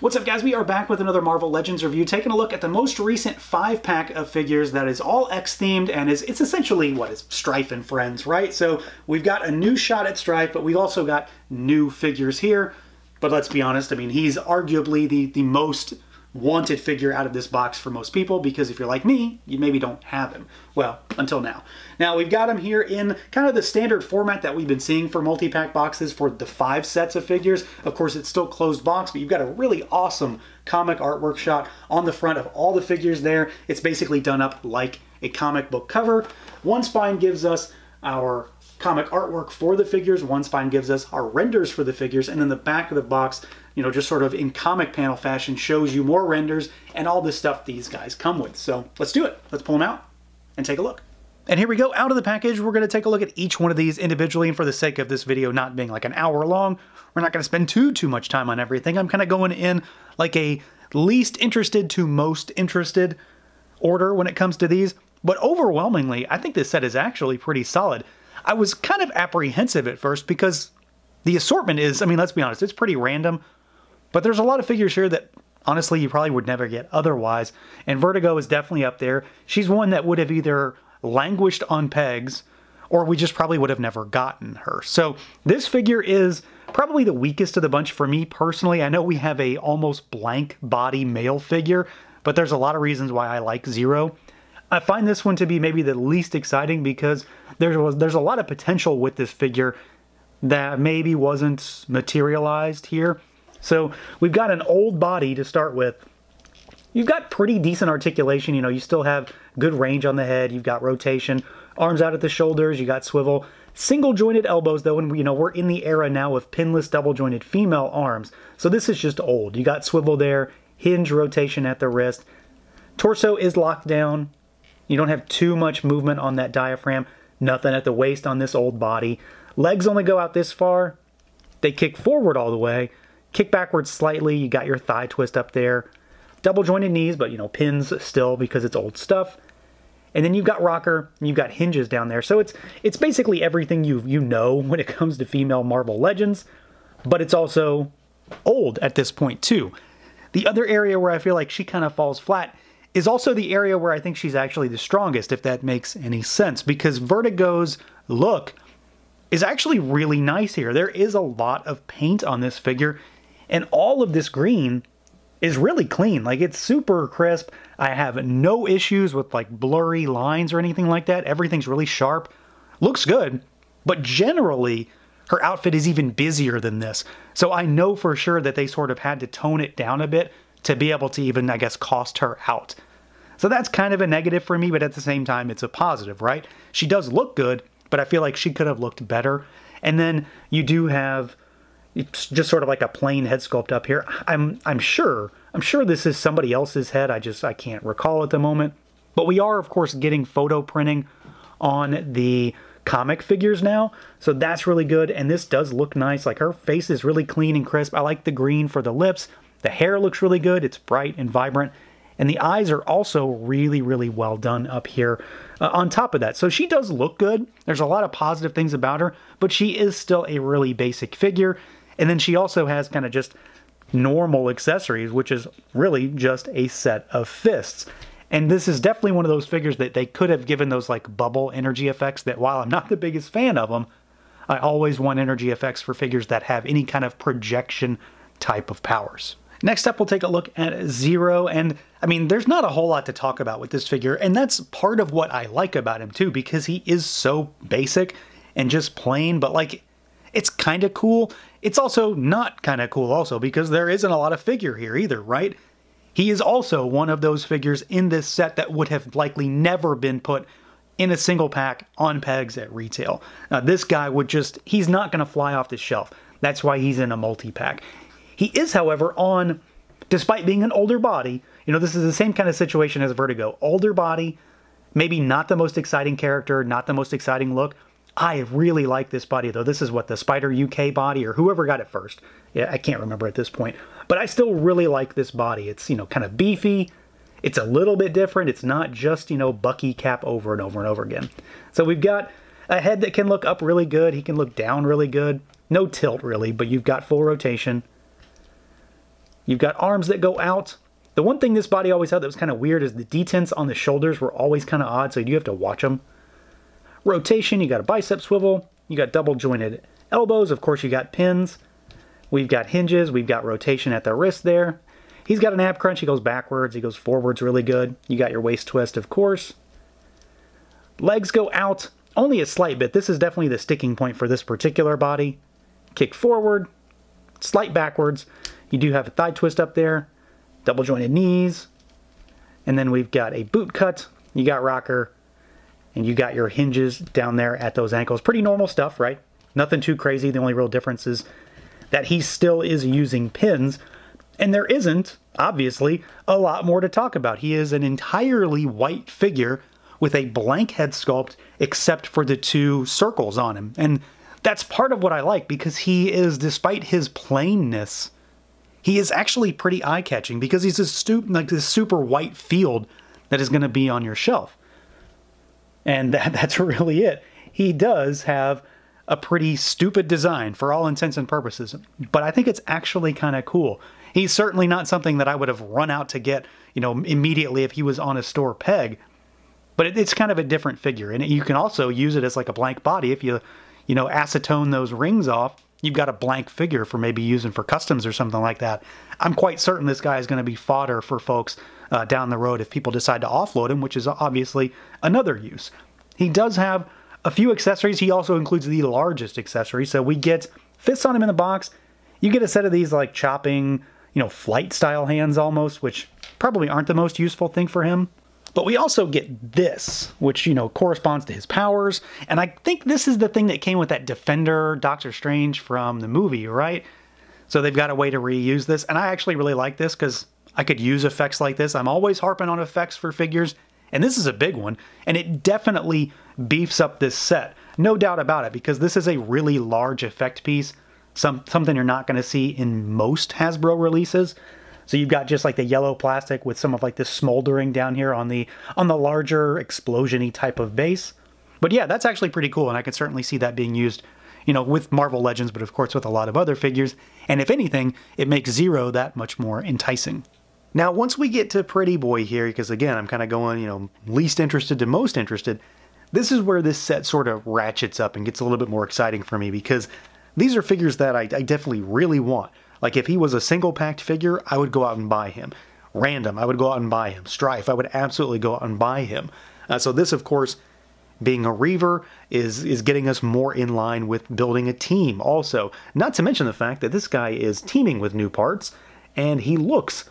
What's up, guys? We are back with another Marvel Legends review, taking a look at the most recent 5-pack of figures that is all X-themed, and it's essentially, what is Stryfe and Friends, right? So we've got a new shot at Stryfe, but we also got new figures here. But let's be honest, I mean, he's arguably the most wanted figure out of this box for most people, because if you're like me, you maybe don't have him. Well, until now. Now, we've got him here in kind of the standard format that we've been seeing for multi-pack boxes for the 5 sets of figures. Of course, it's still closed box, but you've got a really awesome comic artwork shot on the front of all the figures there. It's basically done up like a comic book cover. One spine gives us our comic artwork for the figures, one spine gives us our renders for the figures, and then the back of the box, you know, just sort of in comic panel fashion, shows you more renders and all the stuff these guys come with. So let's do it. Let's pull them out and take a look. And here we go, out of the package. We're going to take a look at each one of these individually, and for the sake of this video not being like an hour long, we're not going to spend too much time on everything. I'm kind of going in like a least interested to most interested order when it comes to these, but overwhelmingly, I think this set is actually pretty solid. I was kind of apprehensive at first because the assortment is, I mean, let's be honest, it's pretty random, but there's a lot of figures here that honestly you probably would never get otherwise, and Vertigo is definitely up there. She's one that would have either languished on pegs, or we just probably would have never gotten her. So this figure is probably the weakest of the bunch for me personally. I know we have a almost blank body male figure, but there's a lot of reasons why I like Zero. I find this one to be maybe the least exciting because there's a lot of potential with this figure that maybe wasn't materialized here. So we've got an old body to start with. You've got pretty decent articulation, you know, you still have good range on the head, you've got rotation, arms out at the shoulders, you got swivel, single jointed elbows though, and you know, we're in the era now of pinless double jointed female arms. So this is just old. You got swivel there, hinge rotation at the wrist. Torso is locked down. You don't have too much movement on that diaphragm, nothing at the waist on this old body. Legs only go out this far. They kick forward all the way, kick backwards slightly. You got your thigh twist up there. Double jointed knees, but you know, pins still because it's old stuff. And then you've got rocker, and you've got hinges down there. So it's basically everything you know when it comes to female Marvel Legends, but it's also old at this point too. The other area where I feel like she kind of falls flat is also the area where I think she's actually the strongest, if that makes any sense, because Vertigo's look is actually really nice here. There is a lot of paint on this figure, and all of this green is really clean. Like, it's super crisp. I have no issues with like blurry lines or anything like that. Everything's really sharp. Looks good, but generally her outfit is even busier than this. So I know for sure that they sort of had to tone it down a bit to be able to even, I guess, cost her out. So that's kind of a negative for me, but at the same time, it's a positive, right? She does look good, but I feel like she could have looked better. And then you do have just sort of like a plain head sculpt up here. I'm sure this is somebody else's head. I can't recall at the moment. But we are, of course, getting photo printing on the comic figures now, so that's really good. And this does look nice. Like, her face is really clean and crisp. I like the green for the lips. The hair looks really good. It's bright and vibrant. And the eyes are also really well done up here on top of that. So she does look good. There's a lot of positive things about her, but she is still a really basic figure. And then she also has kind of just normal accessories, which is really just a set of fists. And this is definitely one of those figures that they could have given those like bubble energy effects that, while I'm not the biggest fan of them, I always want energy effects for figures that have any kind of projection type of powers. Next up, we'll take a look at Zero, and I mean, there's not a whole lot to talk about with this figure, and that's part of what I like about him too, because he is so basic and just plain, but like, it's kind of cool. It's also not kind of cool also, because there isn't a lot of figure here either, right? He is also one of those figures in this set that would have likely never been put in a single pack on pegs at retail. Now, this guy would just, he's not going to fly off the shelf. That's why he's in a multi-pack. He is, however, on, despite being an older body, you know, this is the same kind of situation as Vertigo. Older body, maybe not the most exciting character, not the most exciting look. I really like this body, though. This is what, the Spider UK body, or whoever got it first. Yeah, I can't remember at this point. But I still really like this body. It's, you know, kind of beefy. It's a little bit different. It's not just, you know, Bucky cap over and over and over again. So we've got a head that can look up really good. He can look down really good. No tilt, really, but you've got full rotation. You've got arms that go out. The one thing this body always had that was kind of weird is the detents on the shoulders were always kind of odd, so you do have to watch them. Rotation, you got a bicep swivel, you got double jointed elbows, of course you got pins. We've got hinges, we've got rotation at the wrist there. He's got an ab crunch, he goes backwards, he goes forwards really good. You got your waist twist, of course. Legs go out, only a slight bit. This is definitely the sticking point for this particular body. Kick forward, slight backwards. You do have a thigh twist up there, double jointed knees, and then we've got a boot cut, you got rocker, and you got your hinges down there at those ankles. Pretty normal stuff, right? Nothing too crazy. The only real difference is that he still is using pins, and there isn't, obviously, a lot more to talk about. He is an entirely white figure with a blank head sculpt except for the two circles on him. And that's part of what I like, because he is, despite his plainness, he is actually pretty eye-catching because he's like this super white field that is going to be on your shelf. And that's really it. He does have a pretty stupid design for all intents and purposes, but I think it's actually kind of cool. He's certainly not something that I would have run out to get, you know, immediately if he was on a store peg, but it's kind of a different figure. And you can also use it as like a blank body. If you know, acetone those rings off, you've got a blank figure for maybe using for customs or something like that. I'm quite certain this guy is going to be fodder for folks down the road if people decide to offload him, which is obviously another use. He does have a few accessories. He also includes the largest accessory. So we get fists on him in the box. You get a set of these like chopping, you know, flight style hands almost, which probably aren't the most useful thing for him. But we also get this, which, you know, corresponds to his powers. And I think this is the thing that came with that Defender Doctor Strange from the movie, right? So they've got a way to reuse this. And I actually really like this because I could use effects like this. I'm always harping on effects for figures, and this is a big one. And it definitely beefs up this set. No doubt about it, because this is a really large effect piece. Something you're not going to see in most Hasbro releases. So you've got just like the yellow plastic with some of like this smoldering down here on the larger explosion-y type of base. But yeah, that's actually pretty cool, and I could certainly see that being used, you know, with Marvel Legends, but of course with a lot of other figures. And if anything, it makes Zero that much more enticing. Now, once we get to Pretty Boy here, because again, I'm kind of going, you know, least interested to most interested, this is where this set sort of ratchets up and gets a little bit more exciting for me, because these are figures that I definitely really want. Like if he was a single packed figure, I would go out and buy him. Random, I would go out and buy him. Stryfe, I would absolutely go out and buy him. So this, of course, being a Reaver, is getting us more in line with building a team also. Not to mention the fact that this guy is teaming with new parts, and he looks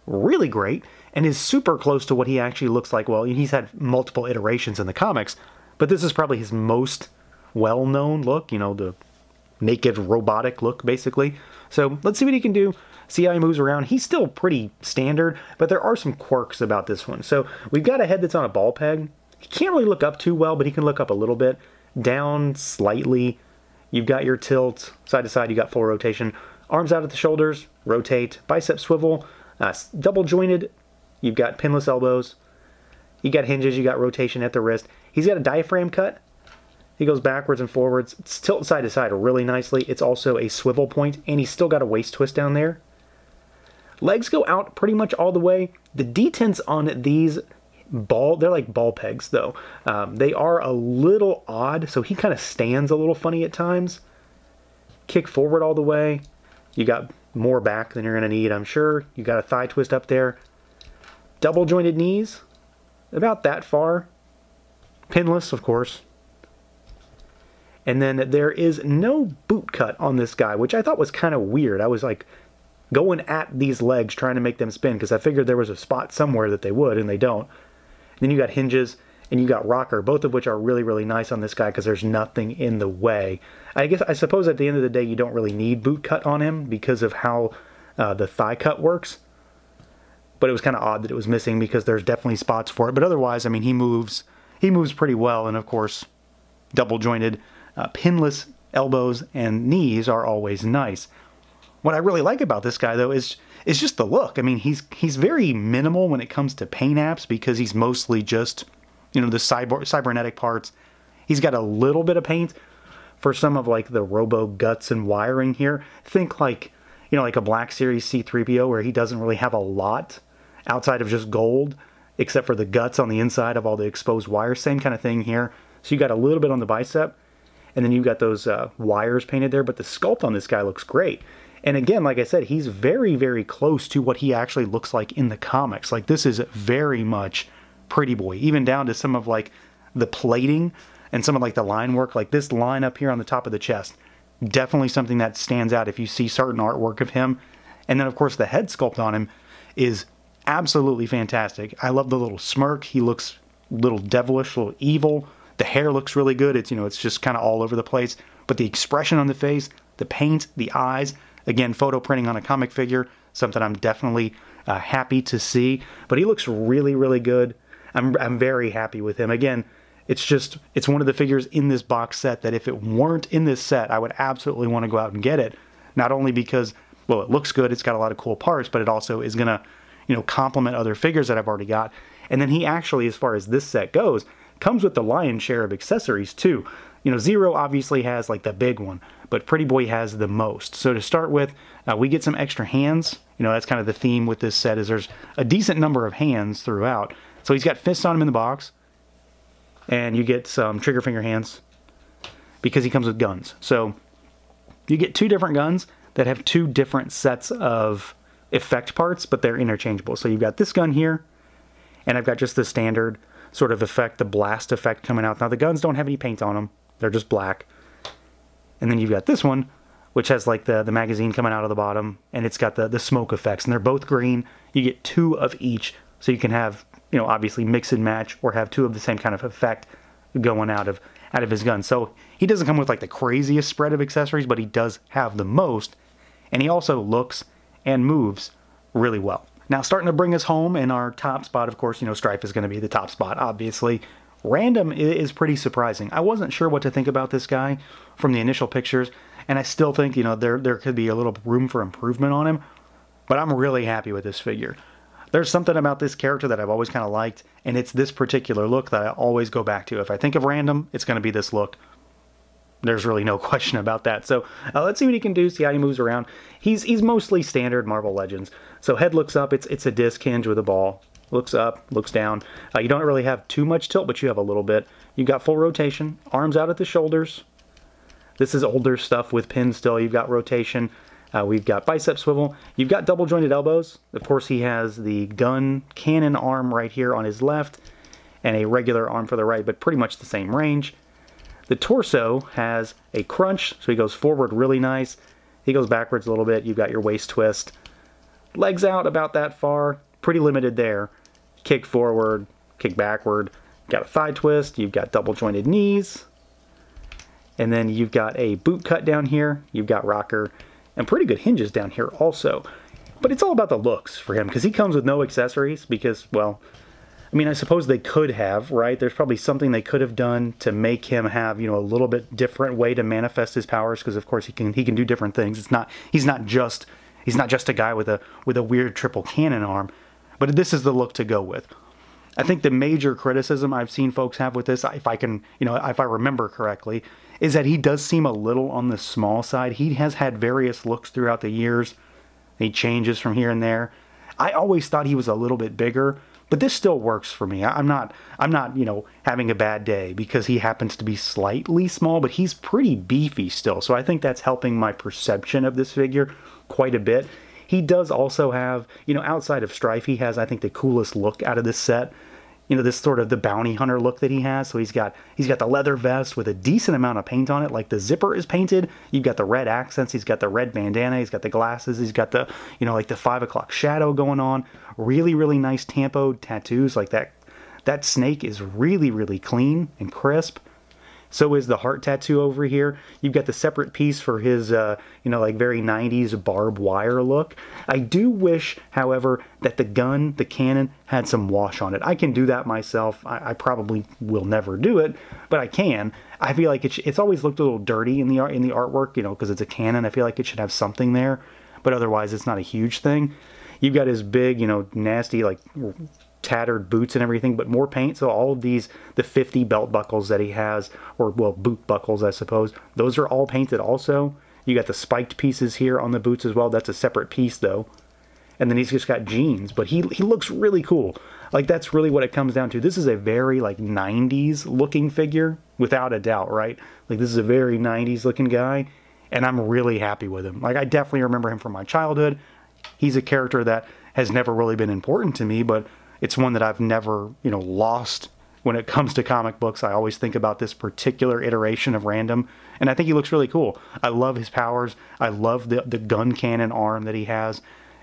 really great, and is super close to what he actually looks like. Well, he's had multiple iterations in the comics, but this is probably his most well-known look, you know, the naked robotic look, basically. So let's see what he can do, see how he moves around. He's still pretty standard, but there are some quirks about this one. So we've got a head that's on a ball peg. He can't really look up too well, but he can look up a little bit, down slightly. You've got your tilt, side to side, you got full rotation. Arms out at the shoulders, rotate, bicep swivel, double jointed. You've got pinless elbows. You got hinges, you got rotation at the wrist. He's got a diaphragm cut. He goes backwards and forwards. It's tilt side to side really nicely. It's also a swivel point, and he's still got a waist twist down there. Legs go out pretty much all the way. The detents on these they're like ball pegs though. They are a little odd, so he kind of stands a little funny at times. Kick forward all the way. You got more back than you're gonna need, I'm sure. You got a thigh twist up there. Double jointed knees, about that far. Pinless, of course. And then there is no boot cut on this guy, which I thought was kind of weird. I was like going at these legs trying to make them spin because I figured there was a spot somewhere that they would, and they don't. And then you got hinges and you got rocker, both of which are really, really nice on this guy because there's nothing in the way. I suppose at the end of the day you don't really need boot cut on him because of how the thigh cut works. But it was kind of odd that it was missing because there's definitely spots for it. But otherwise, I mean, he moves pretty well, and of course, double jointed. Pinless elbows and knees are always nice. What I really like about this guy, though, is just the look. I mean, he's very minimal when it comes to paint apps because he's mostly just, you know, the cybernetic parts. He's got a little bit of paint for some of like the robo guts and wiring here. Think like, you know, like a Black Series C-3PO where he doesn't really have a lot outside of just gold, except for the guts on the inside of all the exposed wires. Same kind of thing here. So you got a little bit on the bicep, and then you've got those wires painted there, but the sculpt on this guy looks great. And again, like I said, he's very, very close to what he actually looks like in the comics. Like, this is very much Pretty Boy, even down to some of like the plating and some of like the line work. Like this line up here on the top of the chest, definitely something that stands out if you see certain artwork of him. And then of course the head sculpt on him is absolutely fantastic. I love the little smirk. He looks a little devilish, a little evil. The hair looks really good. It's, you know, it's just kind of all over the place. But the expression on the face, the paint, the eyes, again, photo printing on a comic figure, something I'm definitely happy to see. But he looks really, really good. I'm very happy with him. Again, it's one of the figures in this box set that if it weren't in this set, I would absolutely want to go out and get it. Not only because, well, it looks good, it's got a lot of cool parts, but it also is going to, you know, complement other figures that I've already got. And then he actually, as far as this set goes, comes with the lion's share of accessories too. You know, Zero obviously has like the big one, but Pretty Boy has the most. So to start with, we get some extra hands. You know, that's kind of the theme with this set, is there's a decent number of hands throughout. So he's got fists on him in the box, and you get some trigger finger hands because he comes with guns. So you get two different guns that have two different sets of effect parts, but they're interchangeable. So you've got this gun here, and I've got just the standard sort of effect, the blast effect coming out. Now the guns don't have any paint on them, they're just black. And then you've got this one, which has like the magazine coming out of the bottom, and it's got the smoke effects, and they're both green. You get two of each, so you can have, you know, obviously mix and match, or have two of the same kind of effect going out of his gun. So he doesn't come with like the craziest spread of accessories, but he does have the most, and he also looks and moves really well. Now, starting to bring us home in our top spot, of course, you know, Stryfe is going to be the top spot, obviously. Random is pretty surprising. I wasn't sure what to think about this guy from the initial pictures, and I still think, you know, there could be a little room for improvement on him, but I'm really happy with this figure. There's something about this character that I've always kind of liked, and it's this particular look that I always go back to. If I think of Random, it's going to be this look. There's really no question about that. So let's see what he can do, see how he moves around. He's mostly standard Marvel Legends. So head looks up, it's a disc hinge with a ball. Looks up, looks down. You don't really have too much tilt, but you have a little bit. You've got full rotation, arms out at the shoulders. This is older stuff with pins still. You've got rotation. We've got bicep swivel. You've got double jointed elbows. Of course, he has the gun cannon arm right here on his left and a regular arm for the right, but pretty much the same range. The torso has a crunch, so he goes forward really nice. He goes backwards a little bit. You've got your waist twist. Legs out about that far. Pretty limited there. Kick forward, kick backward. Got a thigh twist. You've got double jointed knees. And then you've got a boot cut down here. You've got rocker. And pretty good hinges down here also. But it's all about the looks for him, because he comes with no accessories because, well, I mean, I suppose they could have, right? There's probably something they could have done to make him have, you know, a little bit different way to manifest his powers, because of course he can do different things. He's not just a guy with a weird triple cannon arm, but this is the look to go with. I think the major criticism I've seen folks have with this, if I remember correctly, is that he does seem a little on the small side. He has had various looks throughout the years. He changes from here and there. I always thought he was a little bit bigger, but this still works for me. I'm not, you know, having a bad day because he happens to be slightly small, but he's pretty beefy still. So I think that's helping my perception of this figure quite a bit. He does also have, you know, outside of Stryfe, he has, I think, the coolest look out of this set. You know, this sort of the bounty hunter look that he has. So he's got the leather vest with a decent amount of paint on it. Like the zipper is painted. You've got the red accents. He's got the red bandana. He's got the glasses. He's got the, you know, like the 5 o'clock shadow going on. Really, really nice tampoed tattoos. Like that snake is really, really clean and crisp. So is the heart tattoo over here. You've got the separate piece for his, you know, like very 90s barbed wire look. I do wish, however, that the gun, the cannon, had some wash on it. I can do that myself. I probably will never do it, but I can. I feel like it's always looked a little dirty in the artwork, you know, because it's a cannon. I feel like it should have something there, but otherwise it's not a huge thing. You've got his big, you know, nasty, like, tattered boots and everything, but more paint. So all of these, the 50 belt buckles that he has, or well, boot buckles, I suppose, those are all painted also. You got the spiked pieces here on the boots as well. That's a separate piece though. And then he's just got jeans, but he looks really cool. Like, that's really what it comes down to. This is a very, like, 90s looking figure, without a doubt, right? Like, this is a very 90s looking guy, and I'm really happy with him. Like, I definitely remember him from my childhood. He's a character that has never really been important to me, but it's one that I've never, you know, lost when it comes to comic books. I always think about this particular iteration of Random, and I think he looks really cool. I love his powers. I love the gun cannon arm that he has.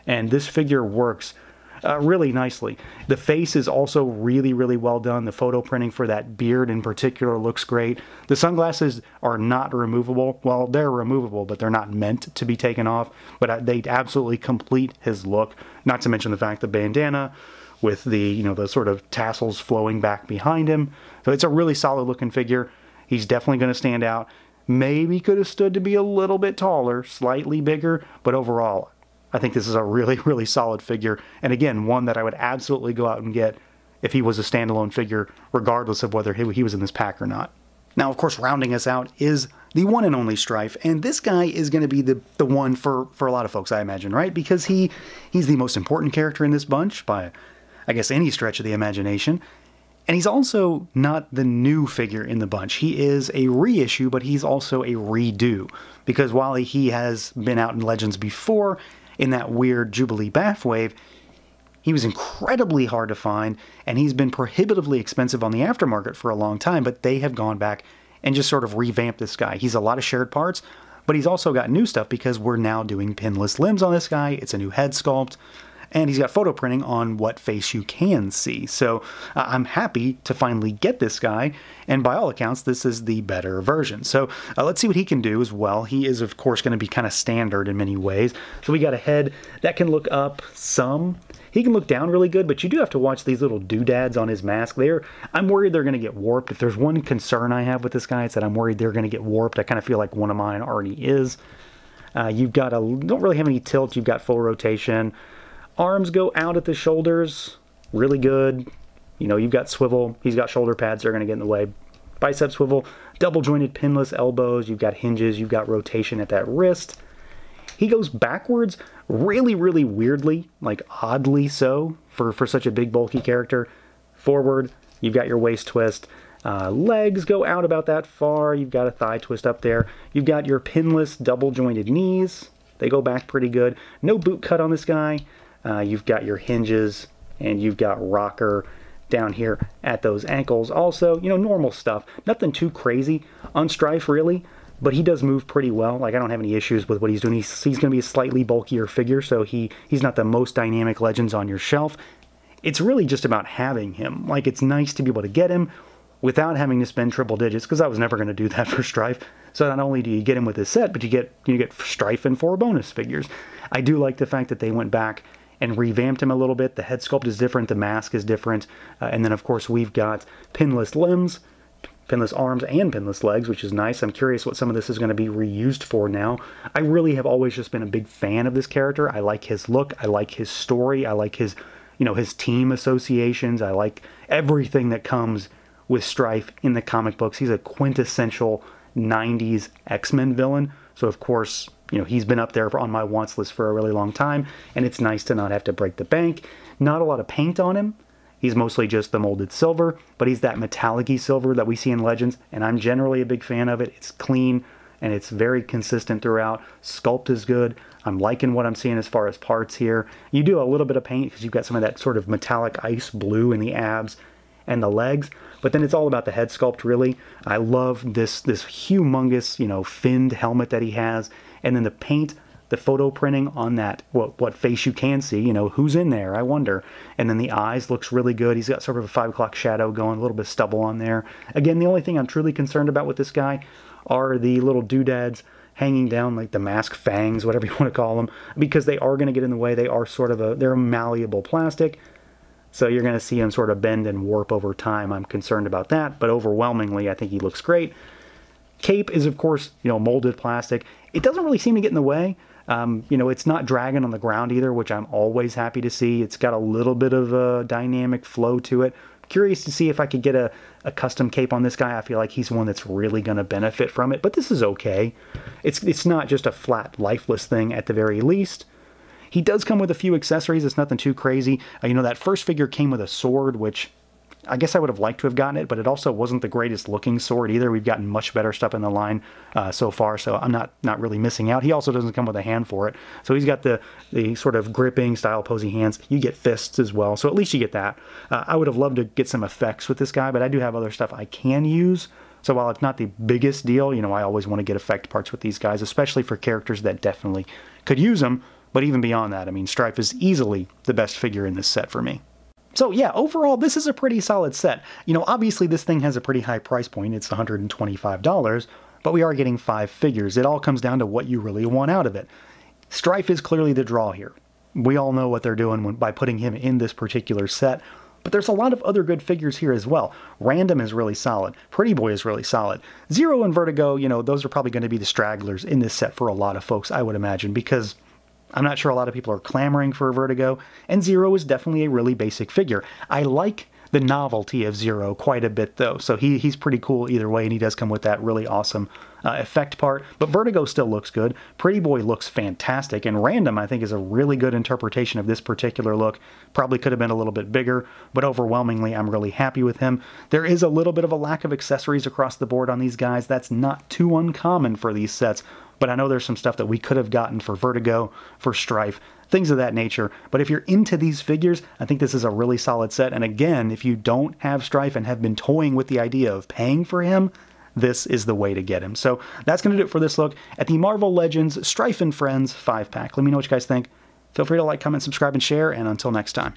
And this figure works really nicely. The face is also really, really well done. The photo printing for that beard in particular looks great. The sunglasses are not removable. Well, they're removable, but they're not meant to be taken off. But they absolutely complete his look. Not to mention the fact the bandana with the, you know, the sort of tassels flowing back behind him. So it's a really solid looking figure. He's definitely going to stand out. Maybe could have stood to be a little bit taller, slightly bigger, but overall, I think this is a really, really solid figure. And again, one that I would absolutely go out and get if he was a standalone figure, regardless of whether he was in this pack or not. Now, of course, rounding us out is the one and only Stryfe. And this guy is going to be the one for a lot of folks, I imagine, right? Because he's the most important character in this bunch by, I guess, any stretch of the imagination. And he's also not the new figure in the bunch. He is a reissue, but he's also a redo. Because while he has been out in Legends before, in that weird Jubilee Bathwave, he was incredibly hard to find, and he's been prohibitively expensive on the aftermarket for a long time, but they have gone back and just sort of revamped this guy. He's a lot of shared parts, but he's also got new stuff because we're now doing pinless limbs on this guy. It's a new head sculpt, and he's got photo printing on what face you can see. So I'm happy to finally get this guy, and by all accounts, this is the better version. So let's see what he can do as well. He is, of course, going to be kind of standard in many ways. So we got a head that can look up some. He can look down really good, but you do have to watch these little doodads on his mask. I'm worried they're going to get warped. If there's one concern I have with this guy, it's that I'm worried they're going to get warped. I kind of feel like one of mine already is. You've got don't really have any tilt. You've got full rotation. Arms go out at the shoulders, really good. You know, you've got swivel. He's got shoulder pads that are going to get in the way. Bicep swivel, double jointed pinless elbows. You've got hinges. You've got rotation at that wrist. He goes backwards really, really weirdly, like oddly so for such a big, bulky character. Forward, you've got your waist twist. Legs go out about that far. You've got a thigh twist up there. You've got your pinless double jointed knees. They go back pretty good. No boot cut on this guy. You've got your hinges, and you've got rocker down here at those ankles. Also, you know, normal stuff. Nothing too crazy on Stryfe, really, but he does move pretty well. Like, I don't have any issues with what he's doing. He's going to be a slightly bulkier figure, so he's not the most dynamic Legends on your shelf. It's really just about having him. Like, it's nice to be able to get him without having to spend triple digits, because I was never going to do that for Stryfe. So not only do you get him with his set, but you get Stryfe and 4 bonus figures. I do like the fact that they went back and revamped him a little bit. The head sculpt is different, the mask is different, and then of course we've got pinless limbs, pinless arms, and pinless legs, which is nice. I'm curious what some of this is going to be reused for now. I really have always just been a big fan of this character. I like his look, I like his story, I like his, you know, his team associations, I like everything that comes with Stryfe in the comic books. He's a quintessential 90s X-Men villain, so of course, you know, he's been up there on my wants list for a really long time, and it's nice to not have to break the bank. Not a lot of paint on him. He's mostly just the molded silver, but he's that metallic-y silver that we see in Legends, and I'm generally a big fan of it. It's clean, and it's very consistent throughout. Sculpt is good. I'm liking what I'm seeing as far as parts here. You do a little bit of paint because you've got some of that sort of metallic ice blue in the abs and the legs, but then it's all about the head sculpt, really. I love this humongous, you know, finned helmet that he has, and then the paint, the photo printing on that, what face you can see, you know, who's in there, I wonder. And then the eyes looks really good. He's got sort of a 5 o'clock shadow going, a little bit of stubble on there. Again, the only thing I'm truly concerned about with this guy are the little doodads hanging down, like the mask fangs, whatever you want to call them, because they are going to get in the way. They are sort of they're a malleable plastic, so you're going to see him sort of bend and warp over time. I'm concerned about that, but overwhelmingly, I think he looks great. Cape is, of course, you know, molded plastic. It doesn't really seem to get in the way. You know, it's not dragging on the ground either, which I'm always happy to see. It's got a little bit of a dynamic flow to it. Curious to see if I could get a custom cape on this guy. I feel like he's one that's really going to benefit from it, but this is okay. It's not just a flat, lifeless thing at the very least. He does come with a few accessories. It's nothing too crazy. You know, that first figure came with a sword, which I guess I would have liked to have gotten it, but it also wasn't the greatest looking sword either. We've gotten much better stuff in the line so far, so I'm not really missing out. He also doesn't come with a hand for it. So he's got the sort of gripping style posy hands. You get fists as well, so at least you get that. I would have loved to get some effects with this guy, but I do have other stuff I can use. So while it's not the biggest deal, you know, I always want to get effect parts with these guys, especially for characters that definitely could use them. But even beyond that, I mean, Stryfe is easily the best figure in this set for me. So yeah, overall, this is a pretty solid set. You know, obviously this thing has a pretty high price point. It's $125, but we are getting 5 figures. It all comes down to what you really want out of it. Stryfe is clearly the draw here. We all know what they're doing by putting him in this particular set, but there's a lot of other good figures here as well. Random is really solid. Pretty Boy is really solid. Zero and Vertigo, you know, those are probably going to be the stragglers in this set for a lot of folks, I would imagine, because I'm not sure a lot of people are clamoring for Vertigo, and Zero is definitely a really basic figure. I like the novelty of Zero quite a bit, though, so he's pretty cool either way, and he does come with that really awesome effect part, but Vertigo still looks good. Pretty Boy looks fantastic, and Random, I think, is a really good interpretation of this particular look. Probably could have been a little bit bigger, but overwhelmingly, I'm really happy with him. There is a little bit of a lack of accessories across the board on these guys. That's not too uncommon for these sets, but I know there's some stuff that we could have gotten for Vertigo, for Stryfe, things of that nature. But if you're into these figures, I think this is a really solid set. And again, if you don't have Stryfe and have been toying with the idea of paying for him, this is the way to get him. So that's going to do it for this look at the Marvel Legends Stryfe and Friends 5-pack. Let me know what you guys think. Feel free to like, comment, subscribe, and share, and until next time.